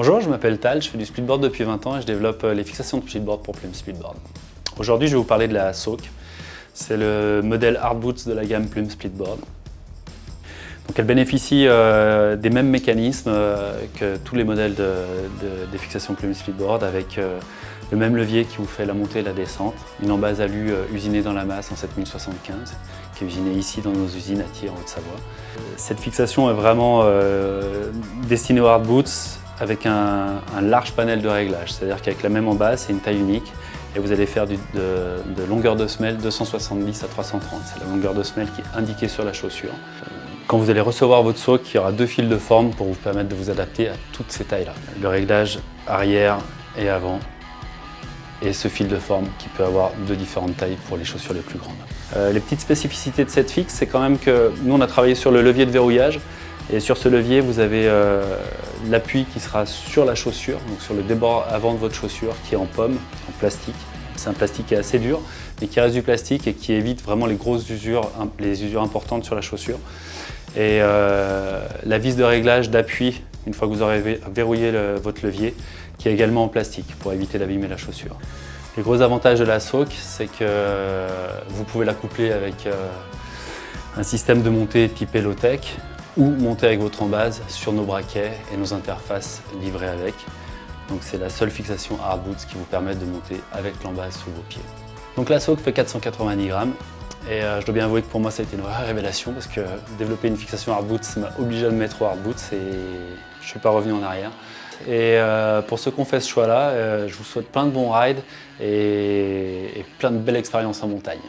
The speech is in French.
Bonjour, je m'appelle Tal, je fais du splitboard depuis 20 ans et je développe les fixations de splitboard pour Plume Splitboard. Aujourd'hui, je vais vous parler de la Soak. C'est le modèle Hard Boots de la gamme Plume Splitboard. Donc, elle bénéficie des mêmes mécanismes que tous les modèles des fixations Plume Splitboard avec le même levier qui vous fait la montée et la descente. Une embase alu usinée dans la masse en 7075, qui est usinée ici dans nos usines à Thiers en Haute-Savoie. Cette fixation est vraiment destinée aux Hard Boots avec un large panel de réglage, c'est-à-dire qu'avec la même embase, c'est une taille unique et vous allez faire de longueur de semelle 270 à 330. C'est la longueur de semelle qui est indiquée sur la chaussure. Quand vous allez recevoir votre Soak, il y aura deux fils de forme pour vous permettre de vous adapter à toutes ces tailles-là. Le réglage arrière et avant et ce fil de forme qui peut avoir de différentes tailles pour les chaussures les plus grandes. Les petites spécificités de cette fixe, c'est quand même que nous on a travaillé sur le levier de verrouillage. Et sur ce levier, vous avez l'appui qui sera sur la chaussure, donc sur le débord avant de votre chaussure, qui est en pomme, en plastique. C'est un plastique qui est assez dur, mais qui reste du plastique et qui évite vraiment les grosses usures, les usures importantes sur la chaussure. Et la vis de réglage d'appui, une fois que vous aurez verrouillé votre levier, qui est également en plastique pour éviter d'abîmer la chaussure. Les gros avantages de la Soak, c'est que vous pouvez la coupler avec un système de montée type Elotech, ou monter avec votre embase sur nos braquets et nos interfaces livrées avec. Donc c'est la seule fixation Hard Boots qui vous permet de monter avec l'embase sous vos pieds. Donc la Soak fait 490 grammes et je dois bien avouer que pour moi ça a été une vraie révélation parce que développer une fixation Hard Boots m'a obligé à me mettre au Hard Boots et je ne suis pas revenu en arrière. Et pour ceux qui ont fait ce choix-là, je vous souhaite plein de bons rides et plein de belles expériences en montagne.